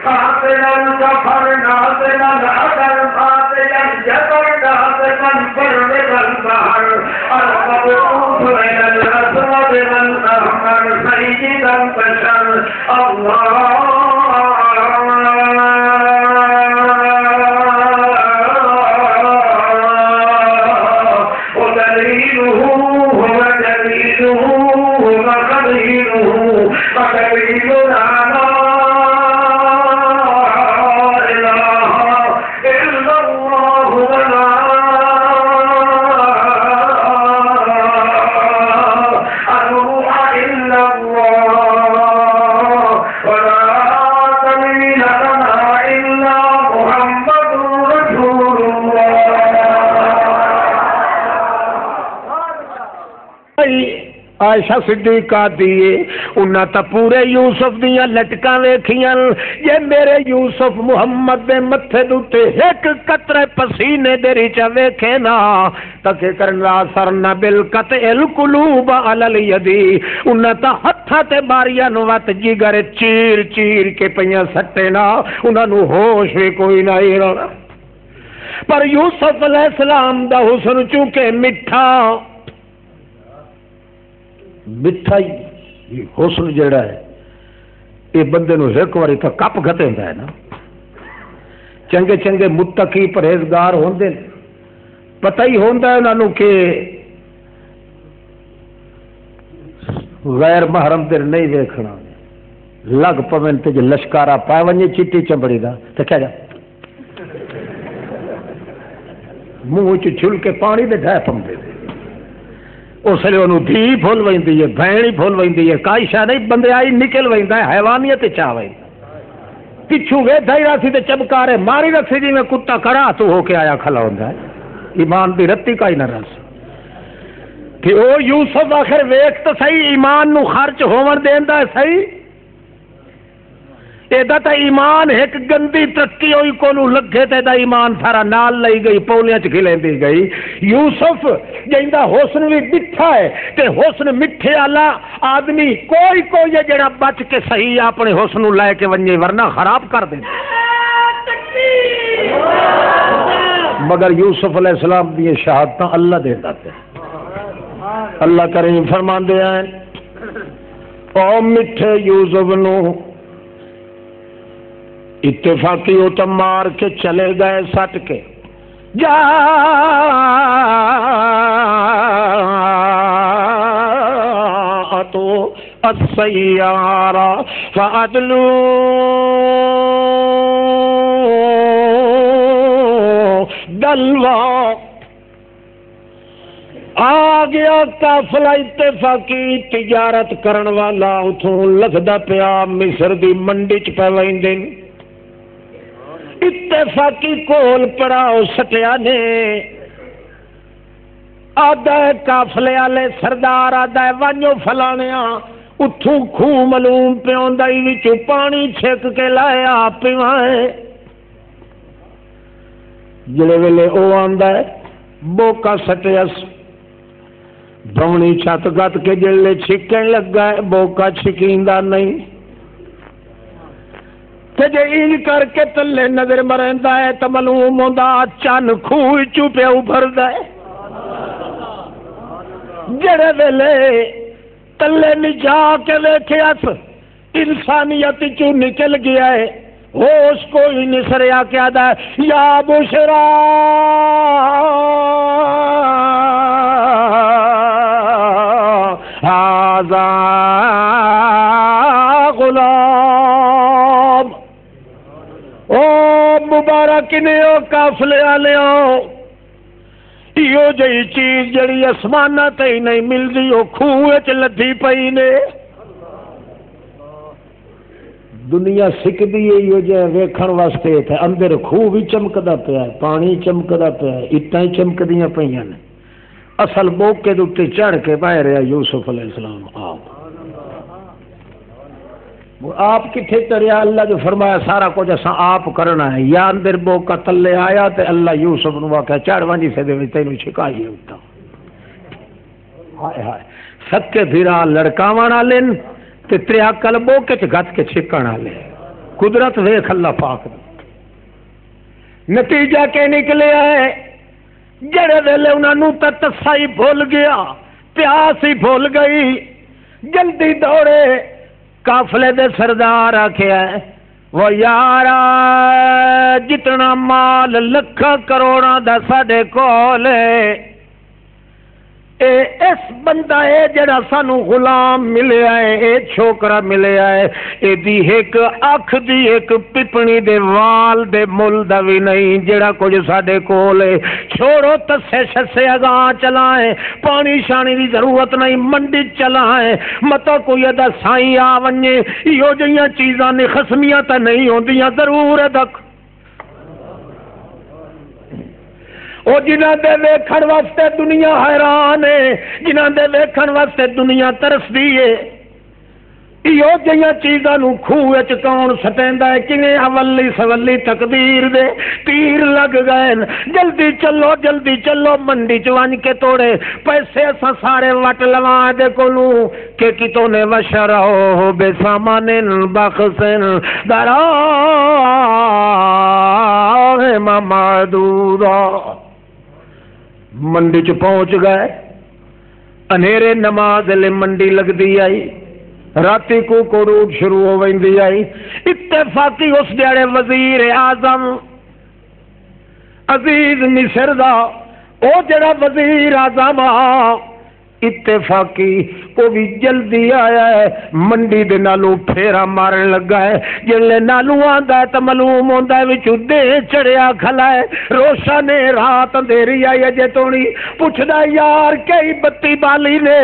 قاتلا كفرنا الأجل قاتلا جبرنا فرد البحر المبعوث إلى الأسود والأحمر سيد البشر عائشہ صدیقہ دیے انہاں تا پورے یوسف دیاں لٹکاں ویکھیاں جے میرے یوسف محمد دے متھے دے ایک قطرے پسینے دے ریچا ویکھے نا تکے کرنا سرنا بالقطع القلوب علی الیدی انہاں تا ہتھاں تے باریاں نو وت جگر چیر چیر کے پیاں سٹے نا انہاں نو ہوش وی کوئی نہیں رہا پر یوسف علیہ السلام دا حسن چونکہ میٹھا مٹھائی حسن جڑا ہے یہ بندے نو ایک باری تو کپ گھتے ہوندا ہے نا چنگے چنگے متقی پرہیزگار ہوندے پتہ ہی ہوندا ہے انہاں کہ غیر محرم دے نہیں ویکھنا لگ پوین تے لشکارا پا ونجے چٹی چمڑی دا تے کہہ جا منہ چ چھل کے پانی دے ڈھا پوندے اس لیے انہوں دھی بھول ویندی ہے بھینی بھول ویندی ہے کائی شاہ نہیں بندے آئی نکل ویندا ہے حیوانیت چاہ ویندا پچھو وے دائی راسی تے چمکارے ماری رکھسی جی میں کتا کڑا تو ہو کے آیا کھلا ہوندا ہے ایمان دی رتی کائی نہ رس کہ او یوسف آخر ویکھ تو صحیح ایمان نو خرچ ہون دیندا ہے صحیح ایدا تا ایمان ایک گندی ترقی ہوئی کولو لگے تے دا ایمان سارا نال لئی گئی پولیاں چ کھلیندی گئی یوسف جیندا حسن بھی مٹھا ہے تے حسن مٹھے والا آدمی کوئی کوئی جڑا بچ کے صحیح اپنے حسن نو لے کے ونجے ورنہ خراب کر دے مگر یوسف علیہ السلام دی شہادتاں اللہ دیندا تے اللہ کریم فرماندے ہیں او مٹھے یوسف نو اتفاقی ہو تو مار کے چلے گئے سٹ کے جا تو السیارہ فعدلو دلوا آ گیا قافلہ اتفاقی تجارت کرن والا اتھوں لگدا پیا مصر دی منڈی چ پے ویندے اتفاقی کول پڑاؤ سٹیا نے آدھا قافلے والے سردار آدھا وانجو فلانیا اتھوں خوہ ملوم پیوندائی وچوں پانی چھک کے لایا پیوائے جڑے ویلے او آندا ہے بوکا سٹیس بونی چھت گت کے جلے چھکن لگا ہے بوکا چھکیندا نہیں تے جے این کر کے تلے نظر مریندا ہے تے معلوم ہوندا چن خوہ چوں پیا ابھردا ہے جڑے ویلے تلے نجا کے ویکھیاس انسانیت چوں نکل گیا ہے ہوش کوئی نہیں سریا کیا دا یا بشرا ہذا غلام او مبارک نے او قافلے والےو ایو جئی چیز جڑی اسماناں تے ہی نہیں ملدی او خوہ وچ لدھی پئی نے دنیا سکدی ہے جو ویکھن واسطے تے اندر خوہ بھی چمکدا پیا ہے پانی چمکدا پیا ہے اٹاں چمکدیاں پیاں نے اصل موقع دے اوتے چڑھ کے بہ رہا یوسف علیہ السلام آپ کتنے چڑھیا اللہ جو فرمایا سارا کچھ اساں آپ کرنا ہے یا اندر موقع تلے آیا تے اللہ یوسف نو آکھیا چڑھ وانجی سے دے تینوں چھکائی اٹھا ہائے ہائے سکے بھیرا لڑکاواں والے تے تریا کلبو کے گت کے چھکن والے قدرت ویکھ اللہ پاک دی۔ نتیجہ کہ نکلیا ہے جڑے ویلے انہوں تو تسا ہی بھول گیا، پیاس ہی بھول گئی، جلدی دوڑے قافلے دے سردار آکھیا ہے وہ یارا جتنا مال لکھاں کروڑاں دا ساڈے کول ہے، اس بندہ ہے جڑا سانو غلام ملیا ہے، اے چھوکرا ملیا ہے، اے دی ایک اکھ دی ایک پپنی دے وال دے مل دا وی نہیں جڑا کچھ ساڈے کول ہے۔ چھوڑو تسے شسے اگاں چلائیں، پانی شانی دی ضرورت نہیں، منڈی چلائیں، متا کوئی ادا سائیں آ ونجے، ایہو جیاں چیزاں نے خصمیاں تے نہیں ہوندیاں، ضرور ادک او جنہاں دے ویکھن واسطے دنیا حیران ہے، جنہاں دے ویکھن واسطے دنیا ترسدی ہے، ایہو جیاں چیزاں نو کھوہ وچ کون سٹیندا ہے؟ کنے اولی سولی تقدیر دے تیر لگ گئے، جلدی چلو منڈی چ ون کے توڑے پیسے اساں سارے وٹ لواں دے کولوں کہ کتوں نے وشرو بے سامان بخسن دراہم معدودا۔ منڈی چ پہنچ گئے، انیرے نماز لے منڈی لگ دی آئی، راتی کو کوڑوٹ شروع ہو ویندی آئی، اتفاقی اس دیڑے وزیر اعظم عزیز مصر دا او جڑا وزیر اعظم اتفاقی وہ بھی جلدی آیا ہے، منڈی دے نالو پھیرا مارن لگا ہے، جلے نالو آندا ہے تو معلوم ہوندا ہے وچوں دے چڑھیا کھلا ہے، روشن رات اندھیری آئی ہے جے تونی پوچھدا یار کئی بتی بالی نے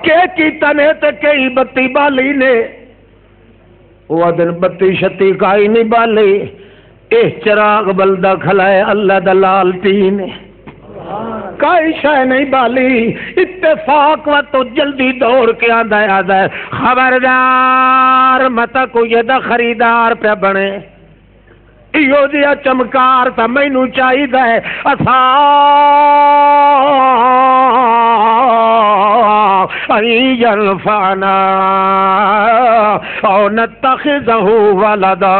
کہ کیتا نے تے کئی بتی بالی نے، وہ دن بتی شتی کائی نہیں بالی، اے چراغ بلدا کھلا ہے اللہ دا لال تین کائی شے نہیں بالی۔ اتفاق و تو جلدی دوڑ کے آندا ہے خبردار متا کوئی دا خریدار پہ بنے، ایو جیا چمکار تا مینوں چاہیدا ہے اسا ینفعنا او نتخذہ ولدا،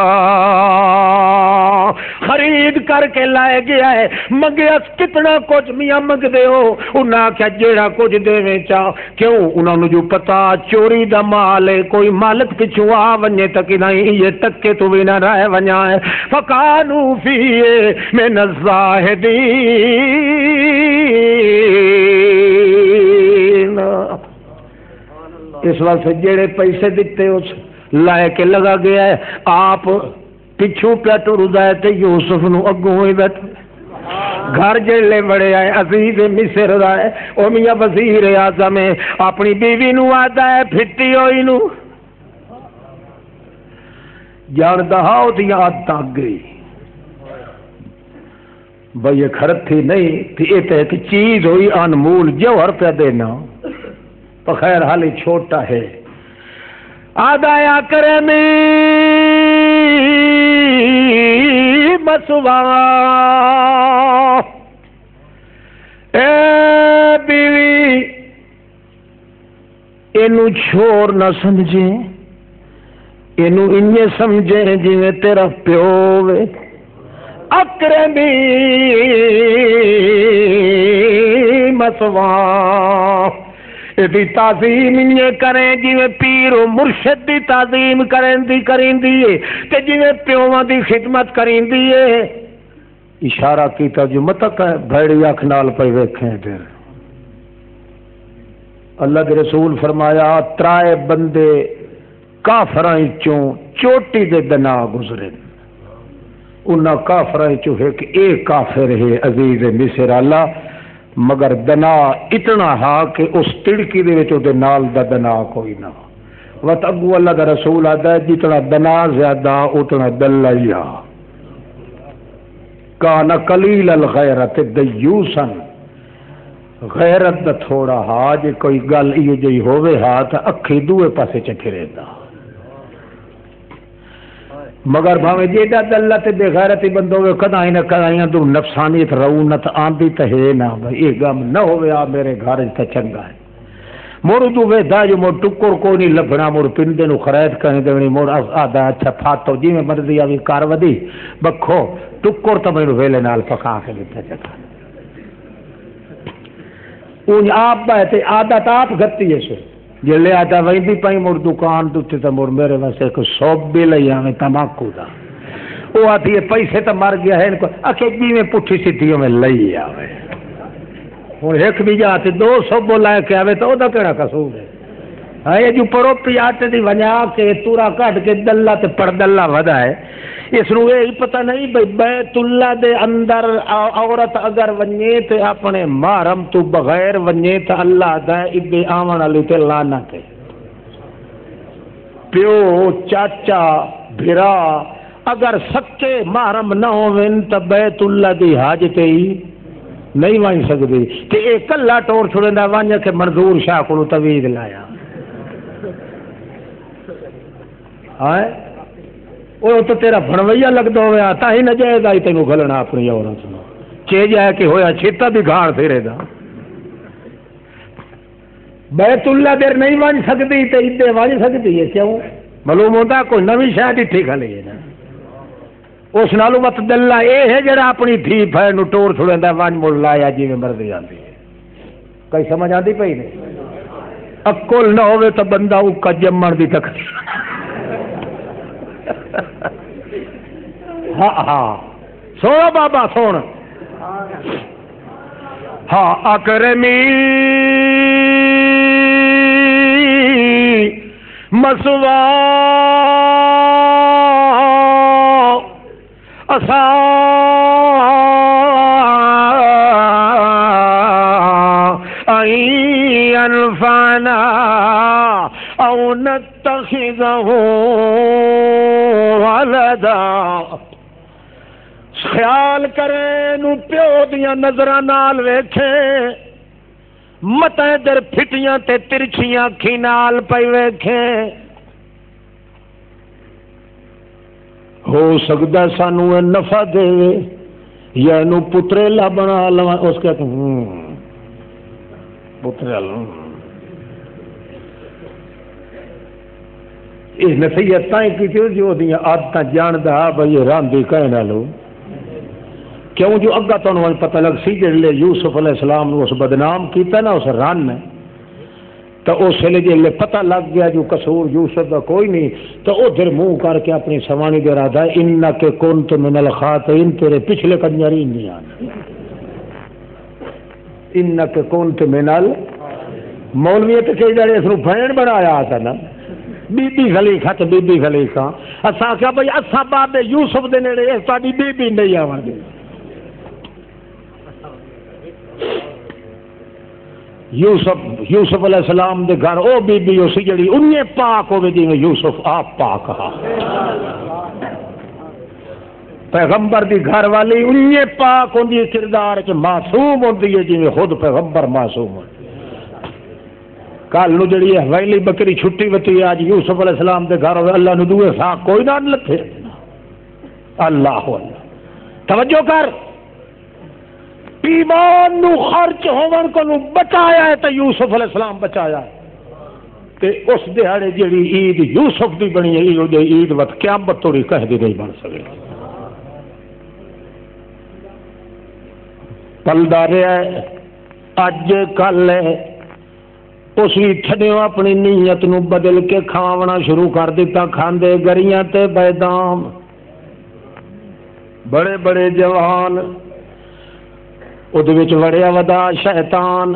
خرید کر کے لائے گیا ہے، منگیا کتنا کچھ میاں منگ دے ہو، انہاں آکھیا جیڑا کچھ دیویں چاہ، کیوں انہاں نوں جو پتا چوری دا مال ہے، کوئی مالک پچھو آ ونجے تک نہیں یہ ٹکے تو بھی نہ رہ ونجا ہے، فکانوا فیہ من الزاہدین۔ اس واسطے جڑے پیسے دیتے اس لائے کے لگا گیا ہے، آپ پچھو پہ ٹردا ہے تے یوسف نو اگوں ہی بیٹھ گھر جڑے بڑے آئے عزیز مصر دا ہے او میاں وزیر اعظم ہے، اپنی بیوی نو آدا ہے پھٹی ہوئی نو جاندا ہاؤ دی عادت آ گئی بھئی یہ کھرت تھی نہیں تھی، یہ تو ایک چیز ہوئی انمول جوہر پہ دینا، تو خیر حالی چھوٹا ہے، آدایا کرمی مسوا اے بیوی اینو چھوڑ نہ سمجھے، اینو انجے سمجھے جویں تیرا پیو وے، اکرمی مسوا دی تعظیم یہ کریں جویں پیر و مرشد دی تعظیم کریں دی تے جویں پیواں دی خدمت کریں دی اشارہ کیتا جو متک ہے بھڑی اکھ نال پے ویکھیں پھر اللہ کے رسول فرمایا ترائے بندے کافراں چوں چوٹی دے دنا گزرے، انہاں کافراں چوں ایک اے کافر ہے عزیز مصر اللہ، مگر دنا اتنا ہا کہ اس تڑکی دے وچ دے نال دا دنا کوئی نہ، وت اگو اللہ دا رسول آدا ہے جتنا دنا زیادہ اتنا دلیا، کان قلیل الغیرت دیوسا، غیرت دا تھوڑا ہا جے کوئی گل ایو جئی ہووے ہا تے اکھی دوے پاسے چ پھریندا، مگر بھاوے جیڈا دلت بے غیرتی بندو ہوئے کدائیں نہ کدائیں دو نفسانیت رونت آندی تے ہے نہ بھائی یہ غم نہ ہوئے آ میرے گھر تے چنگا ہے، مڑ تو ویدا جو مڑ ٹکر کوئی نہیں لبنا مڑ پنڈے نو خرید کرنی دینی مڑ آدھا اچھا پھاتو جی میں مرضی آوی کار ودی بکھو ٹکر تو میرے ویلے نال پکا کے دیتا چکا اون آپ بہتے عادت آپ گتی ہے سر جلے آتا ویندی پئی مڑ دکان دوتے تو مڑ میرے واسطے ایک سوب بھی لئی آویں تماکو دا وہ آتی ہے پیسے تو مر گیا ہے ان کو اکھے جی میں پٹھی سیدھیوں میں لئی آویں ہوں ایک بھی جاتے 200 لے کے آئے تو وہ کہڑا قصور ہے ہاں یہ جو پروپی آٹے دی ونجا کے تورا کٹ کے دلہ تے پردلہ ودا ہے اس نو یہ پتہ نہیں بھئی بیت اللہ دے اندر عورت اگر ونجے تے اپنے محرم تو بغیر ونجے تے اللہ دا ابے آون والی تے لعنت ہے پیو چاچا بھرا اگر سکے محرم نہ ہوون تے بیت اللہ دی حاجت ہی نہیں ون سکتی کہ یہ کلا ٹور چھڑا ون کے منظور شاہ کو توید لایا وہ تو تیرا بنویا لگتا ہوا تا ہی نہ جائے گا تینوں گلنا اپنی عورت چے جائے کہ ہویا چھیتا بھی گھاڑ پھیرے گا بیت اللہ دیر نہیں ون سکتی تو ادے ون سکتی ہے کیوں معلوم ہوتا کوئی نوی شاہ ڈٹھی کھلی ہے نا اس نالو مت دلہ یہ ہے جڑا اپنی دھی پھیر نو ٹور چھڑیندا ون مڑ لایا جی میں مرضی آندی ہے کئی سمجھ آندی پئی نہیں عقل نہ ہوے تو بندہ اوکا جمن دی تکلیف ہاں ہاں سونا بابا سن ہاں اکرمی مسوا انفعنا او نتخذه ولدا خیال کرے نو پیو دیاں نظراں نال ویکھے مت ادھر پھٹیاں تے ترچھیاں اکھیں نال پئی ویکھے ہو سکتا سانو نفع دے یا نو پتریلا بنا لوا اس کے پتریلا یہ نصیحت تائیں کی تھی جو دیاں عادتاں جاندا بھئی راندی کہنا لو کیوں جو اگا تو پتہ لگ سی جڑے یوسف علیہ السلام نے اس بدنام کیتا نا اس رن تو اس لیے جی پتہ لگ گیا جو قصور یوسف کا کوئی نہیں تو ادھر منہ کر کے اپنی سوانی دے رہا ہے انک کنت من الخاطئین تیرے پچھلے کنجری نہیں آنے انک کنت من ال مولوی تو کئی جڑے اس نو بہن بنایا تھا نا بی بی خلیفہ تو بی بی خلیفہ اساں کہا بھئی اساں بابے یوسف دے نیڑے تہاڈی بی بی نہیں آون گے یوسف علیہ السلام دے گھر او بی بی اسی جڑی انہیں پاک ہوے جی یوسف آپ پاک ہا پیغمبر دی گھر والی انہیں پاک ہوندی کردار چ معصوم ہوندی ہے جی خود پیغمبر معصوم ہو کل نو جڑی حویلی بکری چھٹی وتی اج یوسف علیہ السلام دے گھر ہوے اللہ نو دوے سا کوئی نہ لتھے اللہ توجہ کر ایمان نو خرچ ہون کو نو بچایا ہے تو یوسف علیہ السلام بچایا ہے تے اس دیہاڑے جڑی عید یوسف دی بنی ہے عید وقت قیامت توڑی کہہ دی نہیں بن سکے پلدا رہا ہے اج کل اس بھی چھڈیو اپنی نیت نو بدل کے کھاونا شروع کر دیتا کھاندے گریاں تے بیدام بڑے بڑے جوان ادھ وڑیا ودا شیطان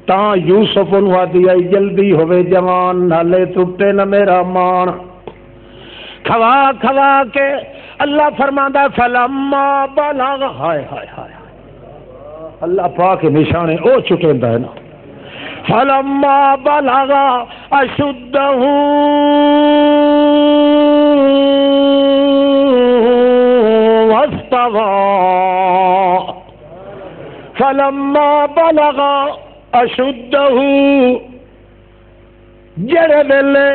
تا یوسف نو آدھی آئی جلدی ہوئے جوان نالے ٹوٹے نہ میرا مان کھوا کھوا کے اللہ فرماندا فلما بلغ ہائے ہائے ہائے اللہ پاک نشانے او چٹیندا ہے نا فلما بلغ اشدہ واستوى فلما بلغ اشدہ جڑے ویلے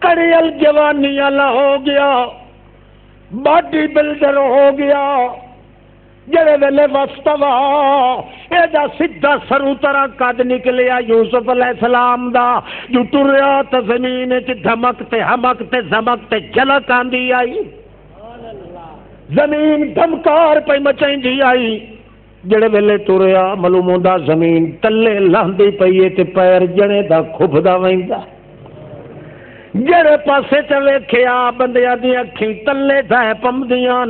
کڑیل جوانی والا ہو گیا باڈی بلڈر ہو گیا جڑے ویلے وستوا ایڈا سیدھا سرو طرح قد نکلیا یوسف علیہ السلام دا، جو ٹریا تے زمین وچ دھمک تے ہمک تے زمک تے جلک آندی آئی، زمین دھمکار پہ مچائندی آئی۔ جڑے ویلے ٹریا معلوم ہوندا زمین تلے لاندی پئی تے پیر جنے دا کھبدا ویندا، جڑے پاسے تے ویکھیا بندیاں دی اکھیں تلے دھے پمدیاں،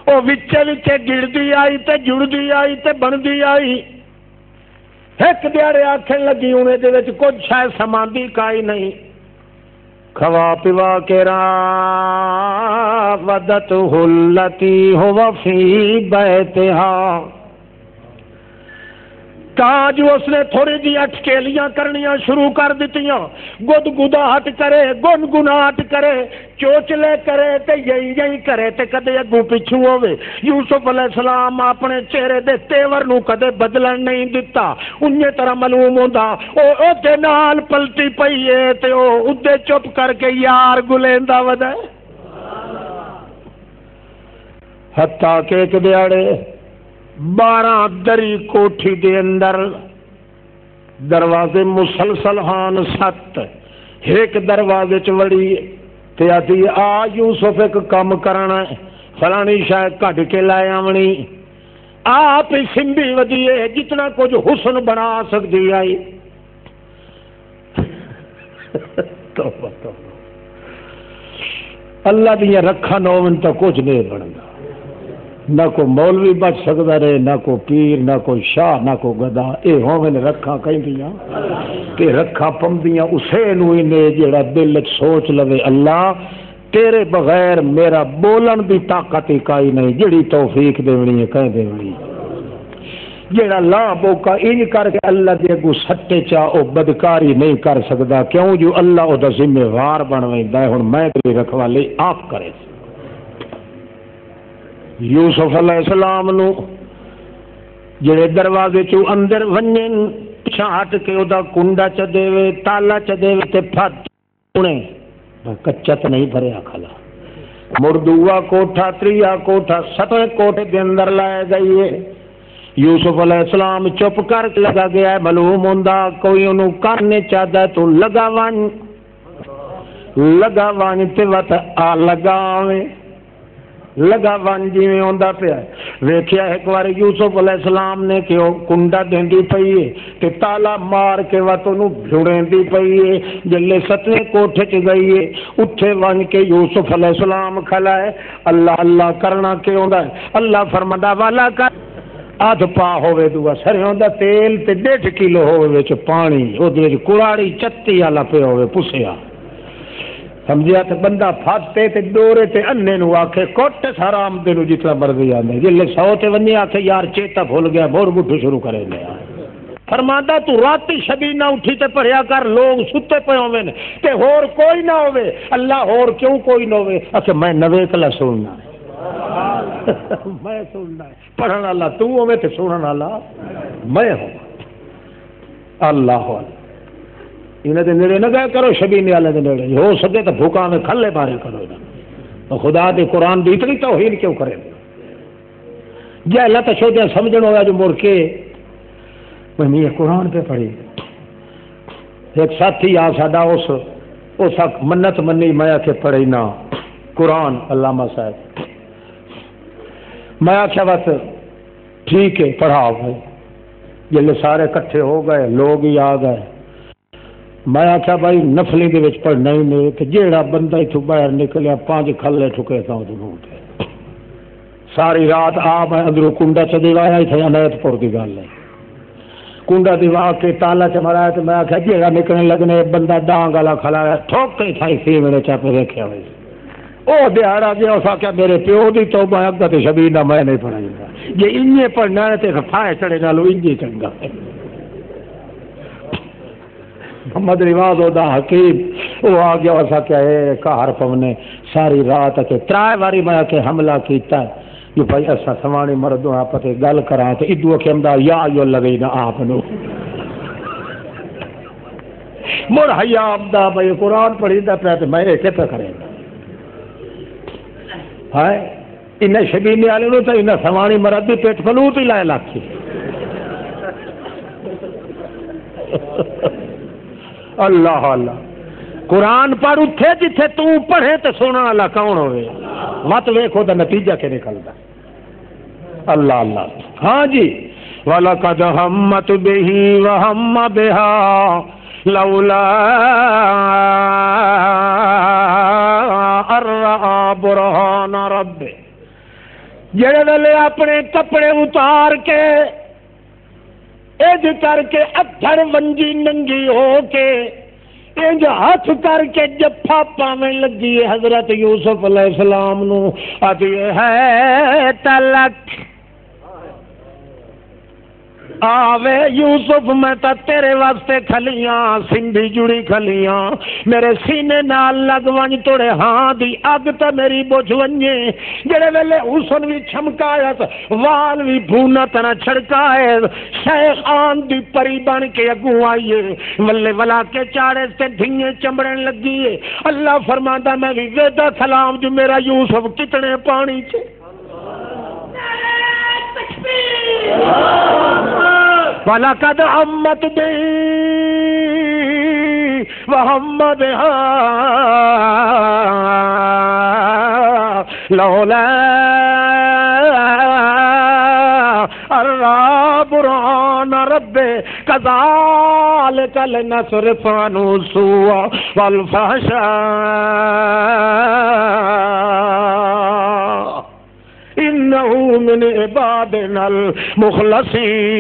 او وچے وچے گڑدی آئی تے جڑدی آئی تے بندی آئی۔ ایک دیاڑے آکھن لگی انہیں دے وچ کچھ شے سماندی کائی نہیں، کھوا پیوا کے راودت التی ہوا فی بیتہا، جو اس نے تھوڑی جی اٹکیلیاں کرنیاں شروع کر دیتیاں، گدگداہٹ کرے گنگناہٹ کرے چوچلے کرے تے یہی کرے تے کدے اگوں پچھوں ہوے۔ یوسف علیہ السلام اپنے چہرے دے تیور نو کدے بدلن نہیں دتا، انہی طرح معلوم ہوندا او دے نال پلٹی پئی ہے تے او اودے چپ کر کے یار گلیندا ودا، حتیٰ کہ ایک دیاڑے 12 دری کوٹھی دے اندر دروازے مسلسل ہان 7، ایک دروازے چ وڑی تے آتی آ یوسف ایک کام کرنا ہے، فلانی شاید کٹ کے لائے آونی، آپ سمبھی ودیے جتنا کچھ حسن بنا سکتی آئی۔ اللہ دیا رکھا نومن تو کچھ نہیں بنتا، نہ کو مولوی بچ سکتا رہے، نہ کو پیر، نہ کوئی شاہ، نہ کو گدا، اے ہوویں رکھا کہندیاں تے رکھا پمدیاں اسے نو نے جڑا دل وچ سوچ لوے اللہ تیرے بغیر میرا بولن دی طاقت ہی کائی نہیں، جڑی توفیق دینی ہے کہہ دینی، جڑا لا بوکا انج کر کے اللہ دے اگوں سٹے چا او بدکاری نہیں کر سکدا، کیوں جو اللہ او دا ذمہ وار بن ویندا ہے۔ ہن میں تیری رکھوالی آپ کرے یوسف علیہ السلام نو جڑے دروازے چوں اندر ونجن پچھا ہٹ کے او دا کنڈا چ دیوے تالا چ دیوے تے پھٹ اونے کچا تے نہیں بھریا کھلا، مڑ دووا کوٹھا تریا کوٹھا 7ویں کوٹھے دے اندر لائے گئی ہے۔ یوسف علیہ السلام چپ کر کے لگا گیا ہے، معلوم ہوندا کوئی انہوں کرنے چاہتا ہے تو لگا وان تے وت آ لگاویں لگا ون جی ہوندا پیا۔ ویکھیا ایک بار یوسف علیہ السلام نے کہ وہ کنڈا دیندی پئی ہے تے تالا مار کے وت انہوں بھڑیندی پئی ہے، جلے 7ویں کوٹھے چ گئی ہے اٹھے ون کے یوسف علیہ السلام کھلا ہے، اللہ اللہ کرنا کیوں دا ہے؟ اللہ فرماتا والا کر آدھ پا ہوے دوا سریوں دا تیل تے 1.5 کلو ہوے وچ پانی، او دے وچ کڑاڑی چتی والا پیا ہوے پسیا، سمجھیا تے بندہ پھاتے تے ڈورے تے انے نو آکھے کٹ حرام دے نو جتنا مرضی آندے، جلے 100 تے ونی آکھے یار چیتا بھول گیا مور بڈھو شروع کرے نے۔ فرماندا تو راتی شبی نہ اٹھی تے پڑھیا کر، لوگ ستے پے ہوویں تے ہور کوئی نہ ہوے، اللہ ہور کیوں کوئی نہ ہوے؟ اچھا میں نوے کلا سننا ہے میں سننا ہے، پڑھن والا تو ہوے تے سنن والا میں ہوں۔ اللہ انہیں دے نیڑے نہ گیا کرو، شبینے والے دے نیڑے ہو سکے تو بھوکا میں کھلے مارے کرو، تو خدا دے قرآن دی اتنی توہین کیوں کرے؟ جے اللہ تو شودیا سمجھن ہویا جو مڑ کے میں یہ قرآن پہ پڑھی۔ ایک ساتھی آ ساڈا اس منت منی میں آکھے پڑھی نا قرآن علامہ صاحب، میں آخیا بس ٹھیک ہے پڑھاؤ بھائی، جلے سارے کٹھے ہو گئے لوگ ہی آ گئے، میں آخیا بھائی نفلی دے وچ پڑھنا ہی نہیں کہ جیڑا بندہ اتوں باہر نکلیا 5 کھلے ٹھکے تھا ساری رات آ میں اندروں کنڈا چ دیوایا، اتنے عنایت پور کی گل ہے، کنڈا دیوا کے تالا چ مرایا تو میں آخیا جیڑا نکلنے لگنے بندہ ڈانگ والا کھلا ہے ٹھوک کے تھائی 6 منٹ چاپے دیکھا ہوئی، وہ دیہڑا گیا اس آخیا میرے پیو دی توبہ اگا تے شبیر نہ میں نہیں پڑھائی گا، جی انجے پڑھنا ہے تو فائے چڑھے نالو انجے چنگا ہے۔ محمد رواز دا حکیم وہ آ گیا اس آخیا اے کار پونے ساری رات کے 3 باری میں کہ حملہ کیتا ہے کہ بھائی ایسا سوانی مردوں آپ تے گل کراں تے ادو کہ امدا یا ایو الذین آپ نو مر حیا عبدا بھائی قرآن پڑھیندا پیا تے میں ایسے پہ کرے ہائے انہیں شبینے والے تو انہیں سوانی مرد بھی پیٹ فلوت ہی لائے لاکھی اللہ اللہ قرآن پڑھ اٹھے جتھے تو پڑھے تو سونا والا کون ہوئے مت ویکھو دا نتیجہ کے نکلدا اللہ اللہ ہاں جی وَلَقَدْ هَمَّتْ بِهِ وَهَمَّ بِهَا لَوْلَا أَن رَّأَىٰ بُرْهَانَ رَبِّهِ جڑے ویلے اپنے کپڑے اتار کے اج کر کے ادھر ونجی ننگی ہو کے انج ہاتھ کر کے جفا پاویں لگی حضرت یوسف علیہ السلام نو آتی ہے تلک آوے یوسف میں تا تیرے واسطے کھلیاں سندھی جڑی کھلیاں میرے سینے نال لگ ونج توڑے ہاں دی اگ تا میری بوجھ ونجے جڑے ویلے حسن بھی چھمکایا وال بھی بھونا تنا چھڑکائے شیخ آن دی پری بن کے اگوں آئیے ولے ولا کے چاڑے سے دھیے چمڑیں لگیے اللہ فرماتا میں بھی ویدہ سلام جو میرا یوسف کتنے پانی چھے وَلَقَدْ هَمَّتْ بِهِ وَهَمَّ بِهَا لَوْلَا أَن رَّأَىٰ بُرْهَانَ رَبِّهِ كَذَٰلِكَ لِنَصْرِفَ عَنْهُ السُّوءَ وَالْفَحْشَاءَ إِنَّهُ مِنْ عِبَادِنَا الْمُخْلَصِينَ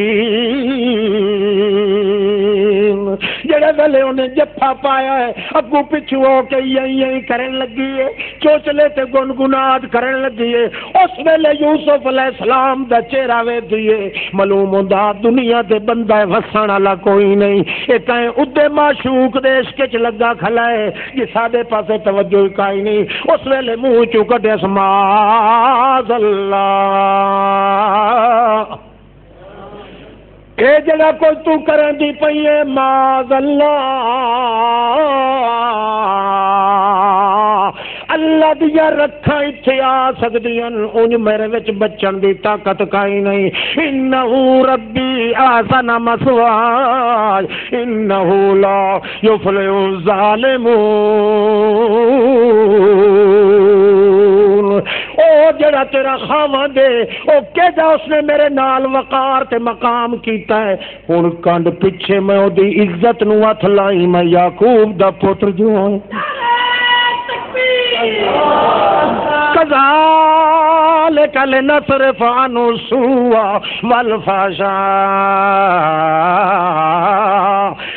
جڑے ویلے انہیں جفا پایا ہے اگو پچھو ہو کے یہی کرن لگی ہے چوچلے تے گنگنات کرن لگی ہے اس ویلے یوسف علیہ السلام دا چہرہ وے دیے معلوم ہوندا دنیا تے بندہ وسن والا کوئی نہیں اے تائیں ادے معشوق دیش کے چ لگا کھلا ہے یہ سادے پاسے توجہ کائی نہیں اس ویلے منہ چوں کڈیا سماز اللہ اے جگہ کوئی تو کرن دی پئی ہے معاذ اللہ اللہ دیا رکھا اتھے آ سکدیاں انج میرے وچ بچن دی طاقت کائی نہیں انہو ربی احسن مثواي انہو لا یفلح الظالمون او جڑا تیرا خاوند ہے او کہدا اس نے میرے نال وقار تے مقام کیتا ہے ہن کنڈ پیچھے میں او دی عزت نو ہتھ لائی میں یعقوب دا پتر جو ہوں كذلك لنصرف عنه السوء والفحشاء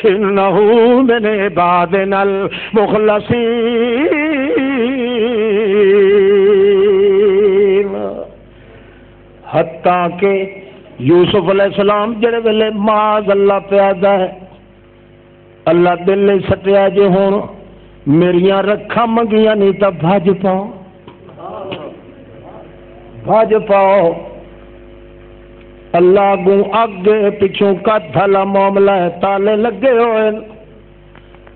إنه من عبادنا المخلصين حتیٰ کہ یوسف علیہ السلام جڑے ویلے معاذ اللہ پیادا ہے اللہ دل نہیں سٹیا جو ہوں میریاں رکھا منگیاں نہیں تو بھج پاؤ اللہ گوں اگے پچھوں کت تھلا معاملہ ہے تالے لگے ہوئے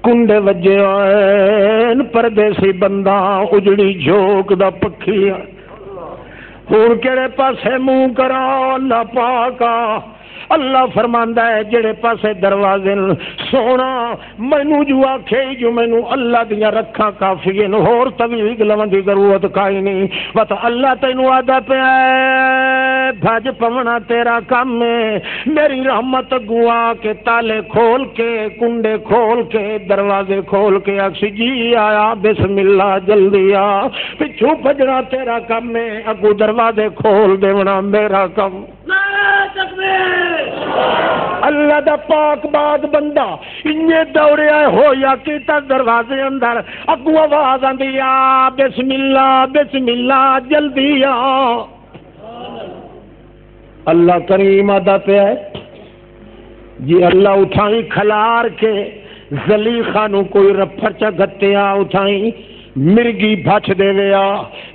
کنڈے وجے ہوئے پردیسی بندہ اجڑی جھوک دا پکھی ہور کیڑے پاسے منہ کرا اللہ پاکا اللہ فرماندا ہے جڑے پاسے دروازے سونا مینوں جو آکھے جو مینوں اللہ دیاں رکھاں کافی ہیں ہور طویل گلون دی ضرورت کائی نہیں بس اللہ تینوں آدا پیا بھج پونا تیرا کام ہے میری رحمت گوا کے تالے کھول کے کنڈے کھول کے دروازے کھول کے اکسی جی آیا بسم اللہ جلدی آ پچھو بھجنا تیرا کام ہے اگو دروازے کھول دیونا میرا کام اللہ دا پاک باد بندہ انجے دوڑے آئے ہو یا کیتا دروازے اندر اگو آواز آندی آ بسم اللہ جلدی آ اللہ کریم آدھا پہ ہے جی اللہ اٹھائیں کھلار کے زلیخہ نو کوئی رفر چا گتے آ اٹھائیں مرگی بچ دے ویا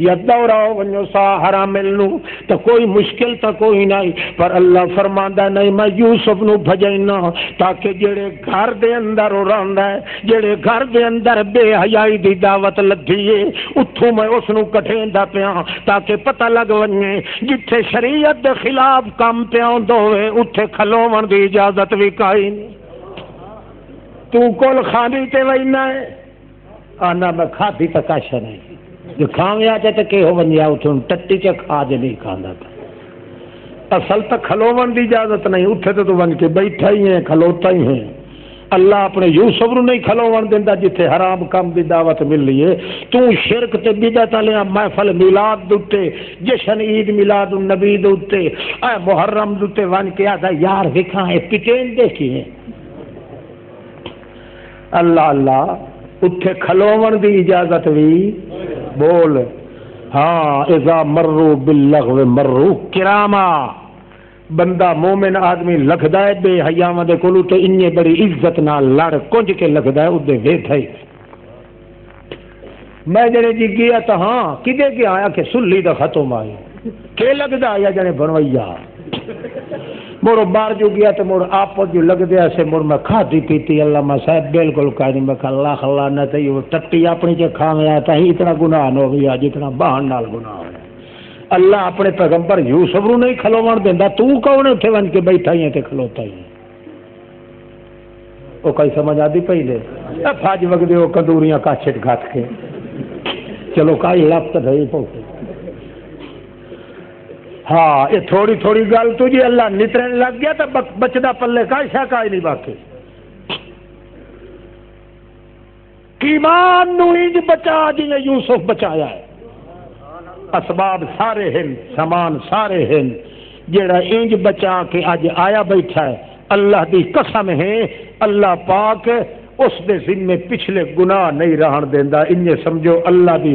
یا دوڑاؤ ونجو سا حرامل نو تو کوئی مشکل تو کوئی نہیں، پر اللہ فرماندا نہیں میں یوسف نو بھجینا تاکہ جڑے گھر دے اندر رہندا ہے، جڑے گھر دے اندر بے حیائی دی دعوت لدھی ہے، اتھوں میں اس نو کٹھیندا پیا تاکہ پتہ لگ ونجے جتھے شریعت دے خلاف کام پیا ہوے اتھے کھلوون دی اجازت بھی کوئی نہیں۔ تو کول خالی تے وینا ہے آنا میں کھادی تو کش نہیں جو کھاویا تے کہ ہو ونجا اتھوں ٹٹی چ کھا جے نہیں کھاندا اصل تو کھلوون دی اجازت نہیں، اتھے تو ون کے بیٹھا ہی ہے کھلوتا ہی ہے۔ اللہ اپنے یوسف نو نہیں کھلوون دیندا جتھے حرام کام دی دعوت مل رہی ہے۔ تو شرک تے بدعت والے محفل میلاد دے جشن عید میلاد النبی دے اے محرم دے ون کے آدا یار وکھاں اے پٹین دے کی ہے اللہ اللہ اتھے کھلوون دی اجازت بھی بول ہاں اذا مروا باللغو مروا کراما بندہ مومن آدمی لکھدا ہے بے حیاواں دے کولوں تے اننے بڑی عزت نال لڑ کنج کے لکھدا ہے اودے ویٹھا ہی میں جڑے جی گیا تو ہاں کدے گیا آیا کہ سلی دا ختم آئی کہ لگدا یا جڑے بنویا مڑ باہر جو گیا تو مڑ آپ جو لگ دیا سے مڑ میں کھادی پیتی اللہ میں صاحب بالکل کہیں نہیں میں کہا اللہ خلا نہ تھی وہ ٹٹی اپنی چ کھا گیا تھا ہی اتنا گناہ ہو گیا جتنا بہن نال گناہ ہو گیا اللہ اپنے پیغمبر یوسف نو نہیں کھلوون دیندا تو کون اتنے ون کے بیٹھا ہی تے کھلوتا ہی وہ کئی سمجھ آتی پی لے فج وگدے وہ کندوریاں کاچٹ گھت کے چلو کئی لفت رہی پوتے ہاں یہ تھوڑی تھوڑی گل تجھے اللہ نترن لگ گیا تو بچدا پلے کا شاکا ہی نہیں باقی ایمان نو انج بچا جی نے یوسف بچایا ہے اسباب سارے ہیں سامان سارے ہیں جڑا انج بچا کے اج آیا بیٹھا ہے اللہ دی قسم ہے اللہ پاک اس دے ذمے پچھلے گناہ نہیں رہن دیندا انجے سمجھو اللہ دی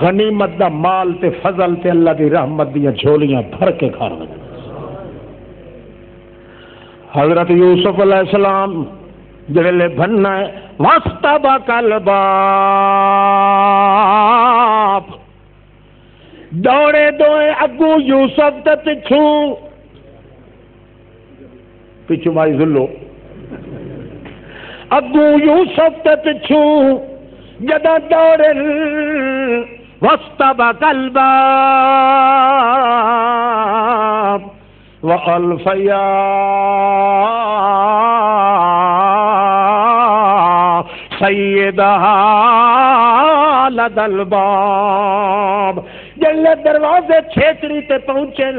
غنیمت دا مال تے فضل تے اللہ دی رحمت دیاں جھولیاں بھر کے کھا رہے حضرت یوسف علیہ السلام جڑے بننا ہے واستبق الباب دوڑے دوئے اگو یوسف تے پچھو مائی ذلو اگو یوسف تے پچھو جدا دوڑن واستبق الباب وألف يا سيدها لدى الباب جلے دروازے چھیتری تے پہنچن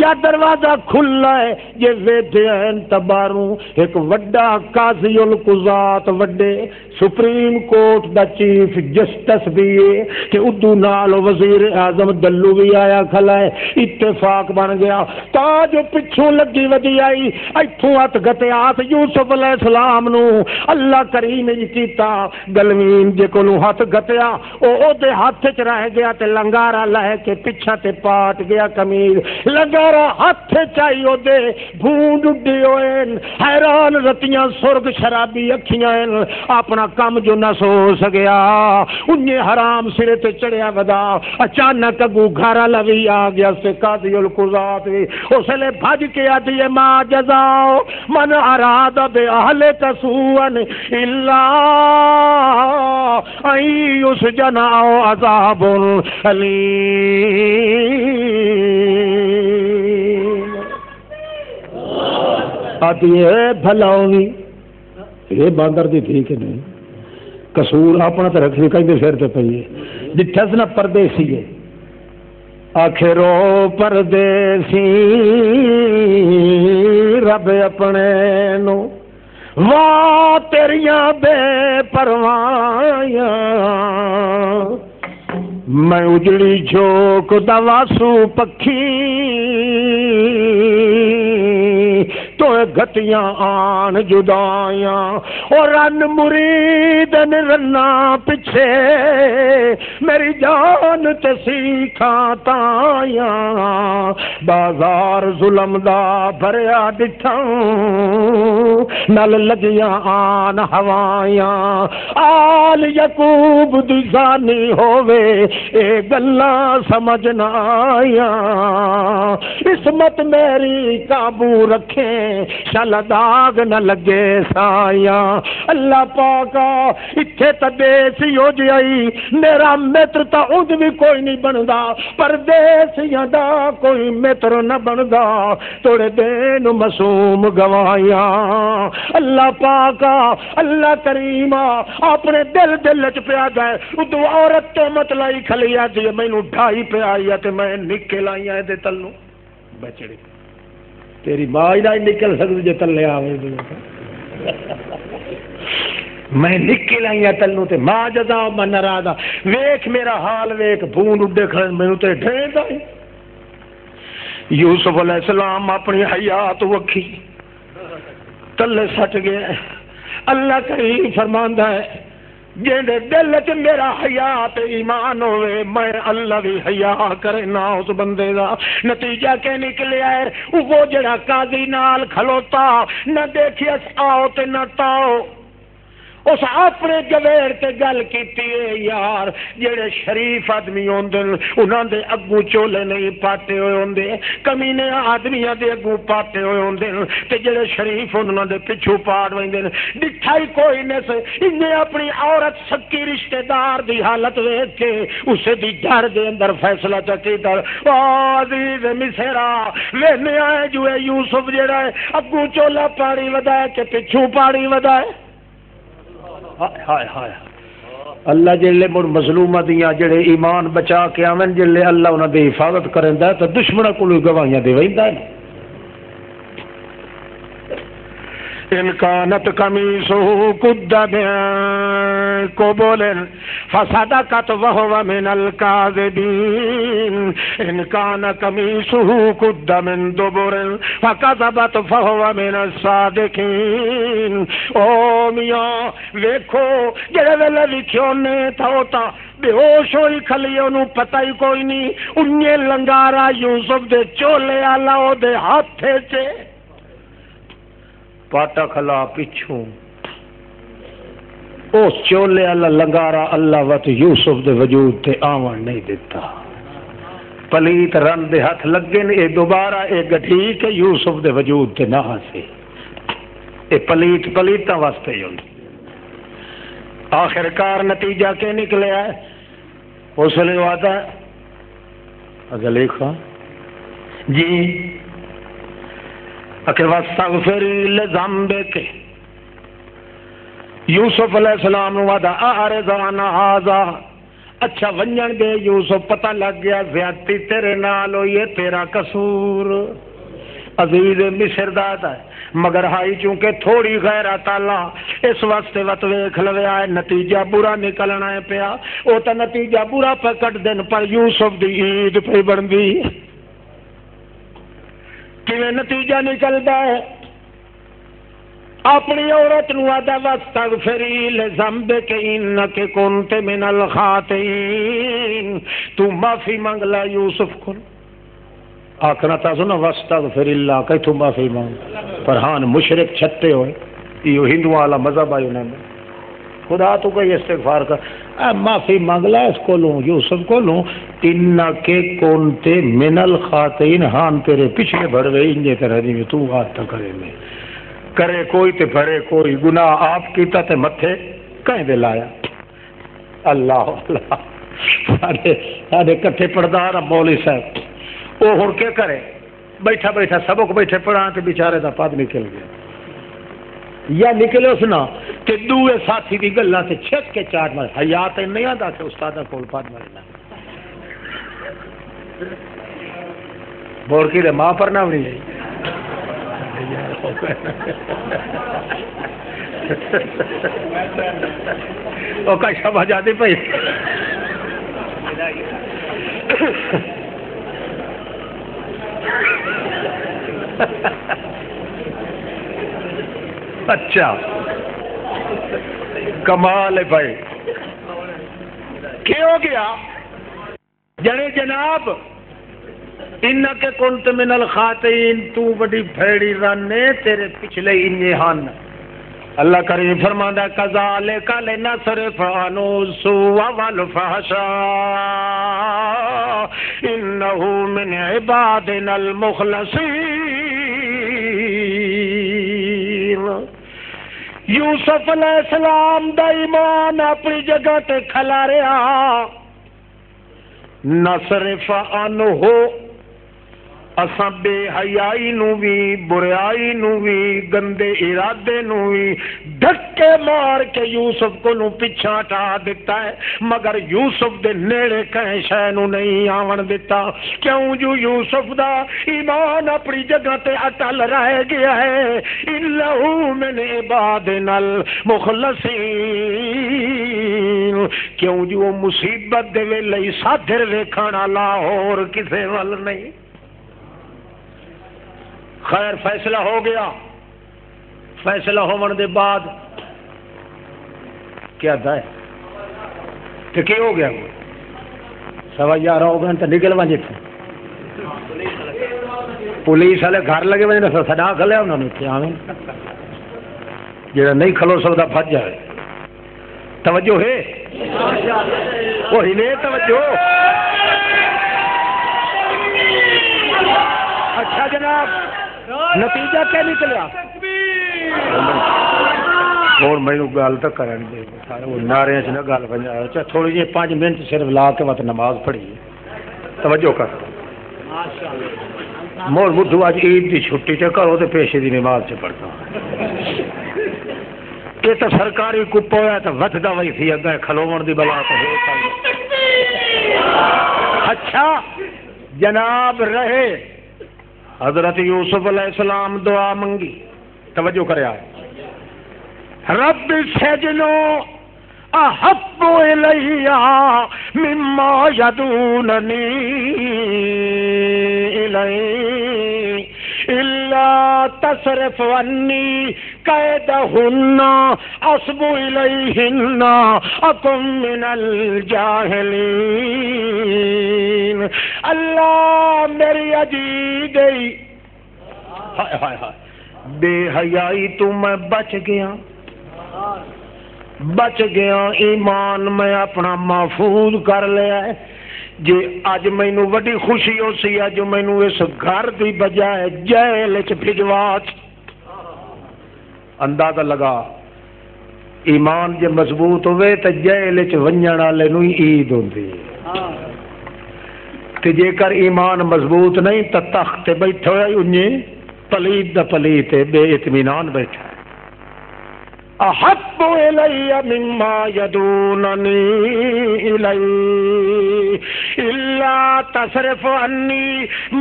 یا دروازہ کھلا ہے یہ ویدھے ہیں تباروں ایک وڈا قاضی القضات وڈے سپریم کورٹ دا چیف جسٹس بھی ہے کہ ادو نال وزیر اعظم دلو بھی آیا کھلا ہے اتفاق بن گیا تا جو پچھوں لگی ودی آئی ایتھوں ہاتھ گتیات یوسف علیہ السلام نو اللہ کریم نے کیتا گلوین جے کولوں ہاتھ گتیا او دے ہاتھ چ رہ گیا تے لنگارا لہ کے پیچھا تے پاٹ گیا قمیض لنگارا ہاتھ چائی او دے بھونڈ اڈی ہوئے حیران رتیاں سرگ شرابی اکھیاں اپنا کم جو نہ سو سگیا انہیں حرام سرے تے چڑھیا ودا اچانک اگو گھارا لوی آ گیا سے قاضی القضات بھی اس لئے بھج کے آتی ہے ما جزاؤ من اراد بے اہل تسوان اللہ ای اس جناؤ عذاب علیم آتی ہے بھلاؤنی یہ باندر دی تھی کہ نہیں قصور اپنا تو رکھ کہیں دے سر تے پئیے جتھس نہ پردیسی ہے آخرو پردیسی رب اپنے نو واہ تیریاں بے پروایاں میں اجڑی جھوک دا واسو پکھی تو گھٹیاں آن جدائیاں اور رن مرید رنا پچھے میری جان تے سیکھاں تائیاں بازار ظلم دا بھریا ڈٹھاں نل لگیاں آن ہوائیاں آل یعقوب دی زانی ہووے اے گلاں سمجھ نہ آیاں عصمت میری قابو رکھیں شل داغ نہ لگے سایاں اللہ پاکا اتھے تا دیسی ہو جائی میرا متر تا اونج بھی کوئی نہیں بندا پردیسیاں دا کوئی متر نہ بندا توڑے دین معصوم گوایاں اللہ پاکا اللہ کریمہ اپنے دل چ پیا گئے ادو عورت تو مت لائی کھلیا جی مینوں ڈھائی پہ آئی تے میں نکل آئی دے تلوں بچڑی تیری ماں ہی نہیں نکل سکتی جے تلے آوے میں نکل آئی تلوں تے ماں جدا میں ناراض ویکھ میرا حال ویکھ بھون اڈے کھڑے مینوں تے ڈھیندا یوسف علیہ السلام اپنی حیات وکھی تلے سٹ گئے اللہ کریم فرماندا ہے جیندے دل چ میرا حیات ایمان ہوئے میں اللہ بھی حیا کرے نہ اس بندے دا نتیجہ کہ نکلیا ہے وہ جڑا قاضی نال کھلوتا نہ دیکھیا آؤ تے نہ تاؤ اس اپنے گویر تے گل کیتی ہے یار جڑے شریف آدمی ہوندے انہاں دے اگوں چولے نہیں پاٹے ہوئے ہوندے کمینے آدمیاں دے اگوں پاٹے ہوئے ہوندے تے جڑے شریف انہاں دے پچھوں پاڑ ویندے ڈٹھا ہی کوئی نہیں سے انہیں اپنی عورت سکی رشتہ دار دی حالت ویکھ کے اسے دی جڑ دے اندر فیصلہ چکیتا عزیز مصرا وینے آئے جو ہے یوسف جڑا ہے اگوں چولا پاڑی ودائے کہ پچھوں پاڑی ودائے ہائے ہائے اللہ جلے مر مظلومہ دیاں جڑے ایمان بچا کے آمن جلے اللہ انہاں دی حفاظت کرندا ہے تو دشمناں کولوں گواہیاں دے ویندا ہے ان کانت قمیصه قد من قبل فصدقت وهو من الكاذبين ان كان قميصه قد من دبر فكذبت فهو من الصادقين او میاں ویکھو جڑے ویلے لکھیو نے تھوتا بے ہوش ہوئی کھلی انہوں پتہ ہی کوئی نہیں انہیں لنگارا یوسف دے چولے والا او دے ہاتھے چے پاٹا کھلا پچھوں اس چولے اللہ لنگارا اللہ وقت یوسف دے وجود تے آوان نہیں دیتا پلیت رن دے ہاتھ لگے اے دوبارہ اے گٹھی کے یوسف دے وجود تے نہ سے اے پلیتا واسطے ہوں آخر کار نتیجہ کے نکلے آئے اس لئے وعدہ اگر لکھا جی اکر واستغفری لذنبک یوسف علیہ السلام وعدہ اعرض عن ھذا اچھا ونجن دے یوسف پتہ لگ گیا زیادتی تیرے نال ہوئی ہے تیرا قصور عزیز مصر داتا ہے مگر ہائی چونکہ تھوڑی غیرت اللہ اس واسطے وقت ویکھ لوے آئے نتیجہ برا نکلنا ہے پیا او تا نتیجہ برا پہ کٹ دن پر یوسف دی عید پہ بندی کیویں نتیجہ نکلدا ہے اپنی عورت نو آدا واستغفری لذنبک انک کنت من الخاطئین تو معافی مانگ لا یوسف کو آخنا تا سنا واستغفر اللہ کہ تو معافی مانگ پر ہان مشرک چھتے ہوئے یہ ہندو والا مذہب آئی انہوں نے خدا تو کوئی استغفار کر معافی مانگ لا اس کو لوں یوسف کو لوں انکے کونتے من الخاطئین ہان تیرے پچھلے بھروے انجے طرح دی میں تو آتا کرے میں کرے کوئی تے بھرے کوئی گناہ آپ کیتا تے متھے کہیں دے لایا اللہ اللہ سارے کٹھے پردار مولی صاحب وہ ہوں کیا کرے بیٹھا بیٹھا سبق بیٹھے پڑھا تو بیچارے دا پاد نکل گیا یا نکلے اس نا کہ دوے ساتھی دی گلہ سے چھک کے چاٹ مارے حیات نہیں آتا کہ استادہ کو پاد مارنا بورکی دے ماں پر نہ بنی جائی وہ کا شبہ جاتی پئی اچھا کمال ہے بھائی. کیا ہو گیا جڑے جناب انک کنت من الخاطئین تو بڑی بھیڑی رانے تیرے پچھلے انجے ہن. اللہ کریم فرماندا کذالک لنصرف عنہ السوء والفحشاء انه من عبادنا المخلصین. یوسف علیہ السلام دا ایمان اپنی جگہ تے کھلا رہا. نصرف عنہ اساں بے حیائی نو بھی بریائی نو بھی گندے ارادے نو بھی دھکے مار کے یوسف کو نو پیچھا ہٹا دیتا ہے مگر یوسف دے نیڑے کہیں شے نو نہیں آون دیتا. کیوں جو یوسف دا ایمان اپنی جگہ تے اٹل رہ گیا ہے. انہو من عبادنا المخلصین. کیوں جو مصیبت دے ویلے سادھر ویکھن والا اور کسے ول نہیں. خیر فیصلہ ہو گیا. فیصلہ ہونے دے بعد کیا ہے کہ کیا ہو گیا 11:15 ہو گئے تو نکل وجے تھے پولیس والے گھر لگے وجے سڈا کھلیا انہوں نے اتنے آویں جا نہیں کھلو سکتا پھج جائے. توجہ ہے وہی نے توجہ. اچھا جناب نتیجہ کیا نکلیا اور مینو گل تو کرن دے وہ نعرے چ نہ گل بن جائے. تھوڑی جی 5 منٹ صرف لا کے وقت نماز پڑھی. توجہ کر مول بدھو اج عید کی چھٹی سے کرو تو پیشے کی نماز سے پڑھتا. یہ تو سرکاری کپ ہوا تو وسدا وہی سی اگے کھلو دی بلا تو ہو. اچھا جناب رہے حضرت یوسف علیہ السلام دعا منگی. توجہ کرے رب السجن احب الی مما یدوننی الی الا تصرف عنی کیدہن اصب الیہن اکن من الجاہلین. اللہ میری عجیب گئی ہائے ہائے ہائے بے حیائی تو میں بچ گیا ایمان میں اپنا محفوظ کر لیا ہے. جی اج مینوں وڈی خوشی ہو سی اج مینوں اس گھر دی بجائے جیل وچ بھجوا. اندازہ لگا ایمان جے مضبوط ہوئے تو جیل وچ ونجن والے نوں عید ہوندی ہے. تے جے کر ایمان مضبوط نہیں تو تخت بیٹھا ہوا انجے پلیت دا پلیت بے اطمینان بیٹھا. احب الی مما یدوننی الی الا تصرف عنی.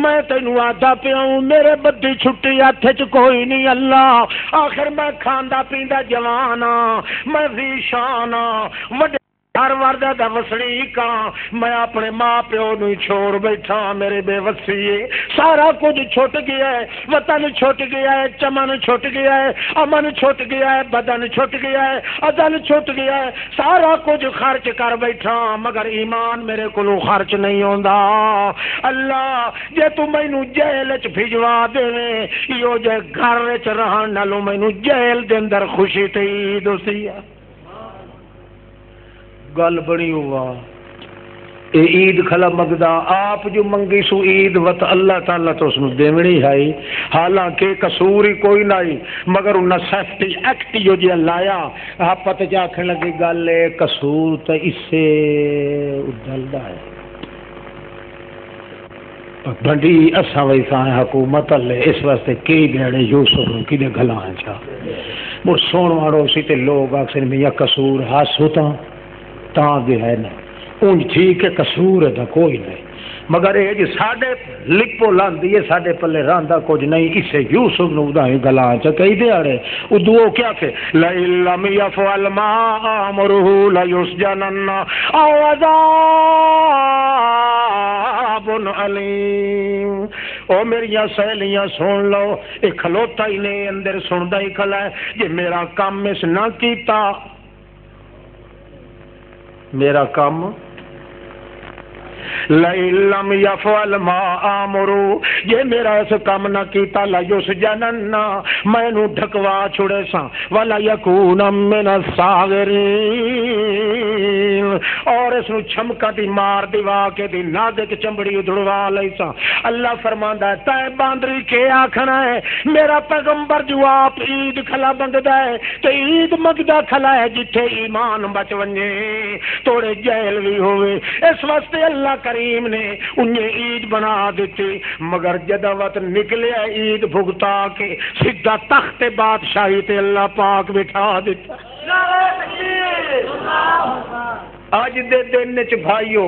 میں تینوں آدھا پیاؤں میرے بدی چھٹی ہاتھ چ کوئی نہیں. اللہ آخر میں کھاندا پیندا جوان ہاں میں ذی شان ہاں وڈے ہر وردہ دا وسڑیک ہاں. میں اپنے ماں پیو نو چھوڑ بیٹھا میرے بے وسی ہے. سارا کچھ چھٹ گیا ہے. وطن چھٹ گیا ہے چمن چھٹ گیا ہے امن چھٹ گیا ہے بدن چھٹ گیا ہے عدل چھٹ گیا ہے. سارا کچھ خرچ کر بیٹھا مگر ایمان میرے کو خرچ نہیں ہوندا. اللہ جے تو مینوں جیل چ بھجوا دے یو جے گھر وچ رہن نالوں مینوں جیل دے اندر خوشی تے عید ہوسی ہے. گل بڑی ہوا اے عید کھلا مگدا آپ جو منگی سو عید وت اللہ تعالیٰ تو اس نے دیونی ہے. حالانکہ قصور ہی کوئی نہیں مگر انہیں سیفٹی ایکٹ جو جی لایا آپ پتہ جا آخر لگی گل ہے قصور تو اس سے ادلدا ہے. بڑی اساں ویسا حکومت لے اس واسطے کئی بیڑے یوسف نو کدے گلاں چا مڑ سون واڑو سی تے لوگ اکثر میاں قصور ہاسو تاں دے ہے نا اونج ٹھیک ہے قصور ہے کوئی نہیں مگر یہ جی ساڈے لپو لاندی ہے ساڈے پلے راندا کچھ نہیں. اسے یوسف نو دائی گلاں چ کئی دیاڑے ادو کیا کہ لئن لم يفعل ما امره ليسجنن او عذاب علیم. او میریاں سہیلیاں سن لو، یہ کھلوتا ہی نہیں اندر سندا ہی کھلا ہے، جی میرا کام اس نہ کیتا، میرا کام لئن لم یفعل ما آمرو، جے میرا اس کام نہ کیتا لیسجنن، میں نو ڈھکوا چھڑے سا، ولا یکون من الصاغرین، اور اس نو چھمکا دی مار دیوا کے دی نازک چمڑی ادھڑوا لئی سا۔ اللہ فرماندا ہے تے باندری کے آکھنا ہے، میرا پیغمبر جو آپ عید کھلا بنگدا ہے تے عید منگدا کھلا ہے جتھے ایمان بچ ونجے، توڑے جیل بھی ہوئے، اس واسطے اللہ کریم نے انہیں عید بنا دیتی، مگر جدوت نکلے عید بھگتا کے سیدھا تخت بادشاہی تے اللہ پاک بٹھا دیتا۔ آج دے دن وچ بھائیو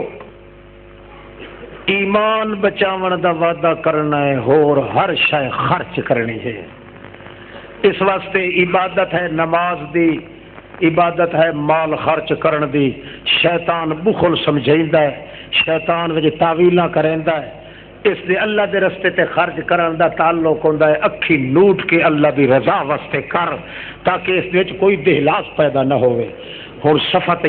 ایمان بچاون دا وعدہ کرنا ہے، اور ہر شے خرچ کرنی ہے، اس واسطے عبادت ہے نماز دی، عبادت ہے مال خرچ کرن دی، شیطان بخل سمجھیندا ہے، شیطان وچ تعویلاں کریندا ہے، اس دے اللہ دے رستے تے خرچ کرن دا تعلق ہوندا ہے اکھی نوٹ کے اللہ دی رضا واسطے کر، تاکہ اس وچ کوئی دہلاس پیدا نہ ہوئے۔ ہن صفت